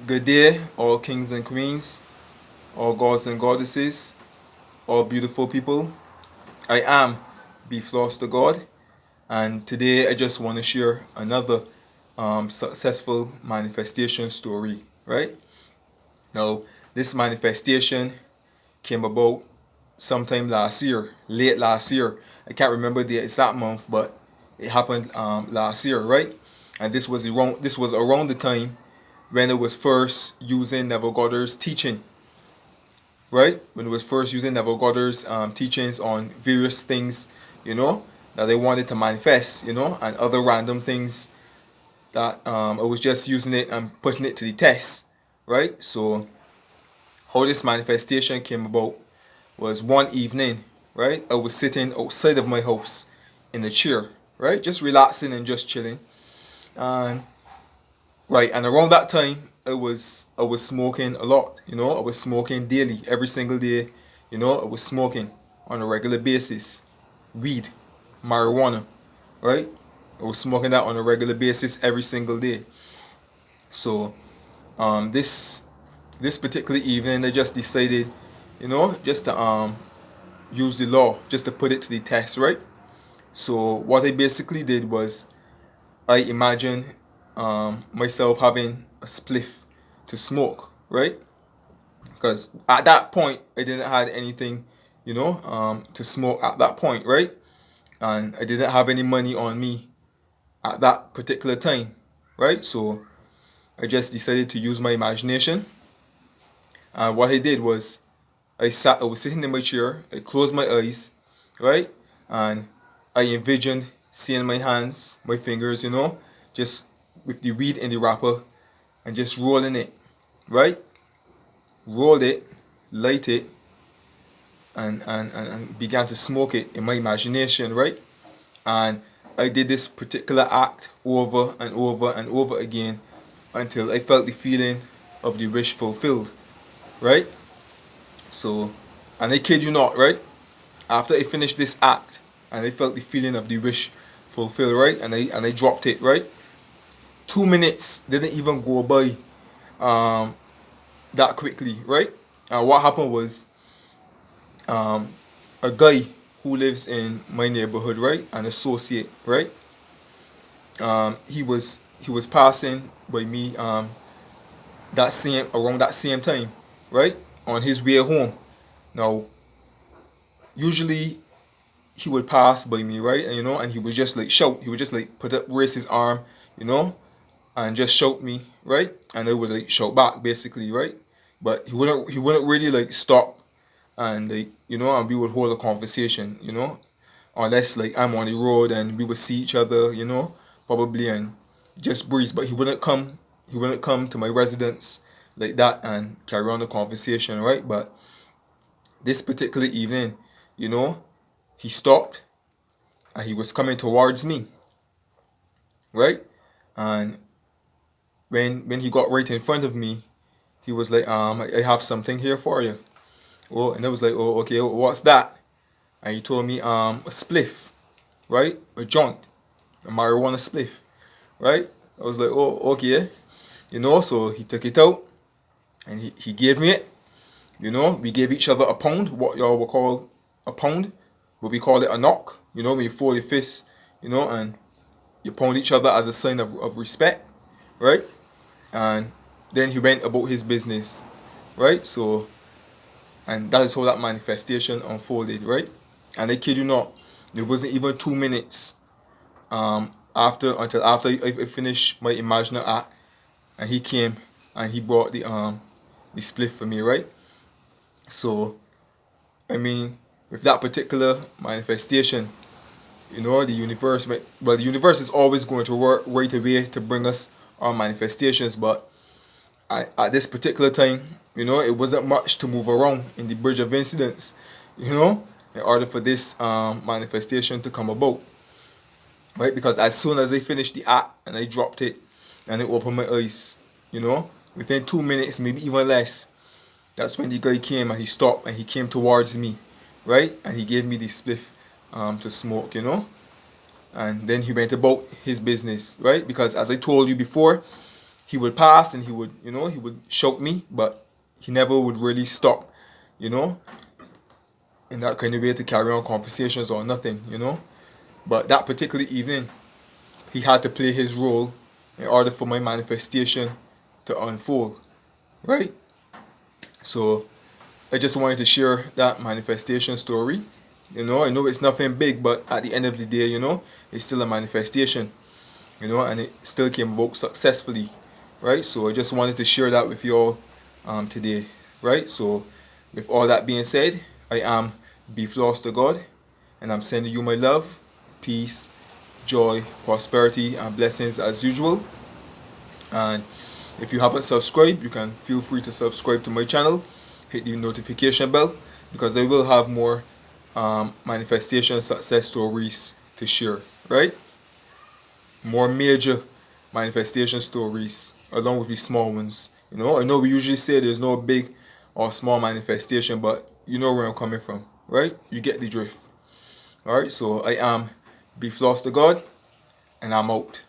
Good day, all kings and queens, all gods and goddesses, all beautiful people. I am Beef the God, and today I just want to share another successful manifestation story. Right now, this manifestation came about sometime last year, late last year. I can't remember the exact month, but it happened last year, right? And this was around the time when it was first using Neville Goddard's teaching, right? When it was first using Neville Goddard's teachings on various things, that they wanted to manifest, and other random things that I was just using it and putting it to the test, right? So how this manifestation came about was one evening, right? I was sitting outside of my house in a chair, right? Just relaxing and just chilling. And right, and around that time, I was smoking a lot. I was smoking daily, every single day. I was smoking on a regular basis, weed, marijuana, right? I was smoking that on a regular basis every single day. So, this particular evening, I just decided, just to use the law, just to put it to the test, right? So what I basically did was I imagined myself having a spliff to smoke, right? Because at that point I didn't have anything, to smoke at that point, right? And I didn't have any money on me at that particular time, right? So I just decided to use my imagination. And what I did was I was sitting in my chair, I closed my eyes, right? And I envisioned seeing my hands, my fingers, just with the weed in the wrapper and just rolling it, right? Roll it, light it, and began to smoke it in my imagination, right? And I did this particular act over and over and over again until I felt the feeling of the wish fulfilled, right? So, and I kid you not, right? After I finished this act and I felt the feeling of the wish fulfilled, right? And I dropped it, right? 2 minutes didn't even go by um, that quickly, right? And what happened was um, a guy who lives in my neighborhood, right, an associate, right? He was passing by me around that same time, right, on his way home. Now, usually he would pass by me, right, and he would just like shout. He would just like raise his arm, you know, and just shout me, right, and I would like shout back, basically, right. But he wouldn't really like stop and like and we would hold a conversation, unless like I'm on the road and we would see each other, probably, and just breeze. But he wouldn't come to my residence like that and carry on the conversation, right? But this particular evening, you know, he stopped and he was coming towards me, right? And when he got right in front of me, he was like, I have something here for you. Oh, and I was like, oh, okay, what's that? And he told me, a spliff, right? A joint, a marijuana spliff, right? I was like, oh, okay, so he took it out and he gave me it. We gave each other a pound, what y'all would call a pound, but we call it a knock. When you fold your fists, and you pound each other as a sign of respect, right? And then he went about his business, right? So, and that is how that manifestation unfolded, right? And I kid you not, it wasn't even 2 minutes until after I finished my imaginary act, and he came and he brought the spliff for me, right? So, I mean, with that particular manifestation, the universe is always going to work right away to bring us our manifestations. But at this particular time, it wasn't much to move around in the bridge of incidents, in order for this manifestation to come about, right? Because as soon as I finished the act and I dropped it and I opened my eyes, within 2 minutes, maybe even less, that's when the guy came and he stopped and he came towards me, right? And he gave me the spliff to smoke, and then he went about his business, right? Because as I told you before, he would pass and he would, he would shout me, but he never would really stop, you know, in that kind of way to carry on conversations or nothing, But that particular evening, he had to play his role in order for my manifestation to unfold, right? So I just wanted to share that manifestation story. I know it's nothing big, but at the end of the day, it's still a manifestation, and it still came about successfully, right? So I just wanted to share that with you all today, right? So with all that being said, I am Be Floss to God, and I'm sending you my love, peace, joy, prosperity, and blessings as usual. And if you haven't subscribed, you can feel free to subscribe to my channel, hit the notification bell, because I will have more manifestation success stories to share, right? More major manifestation stories along with the small ones. I know we usually say there's no big or small manifestation, but you know where I'm coming from, right? You get the drift. Alright, so I am Be Floss to God, and I'm out.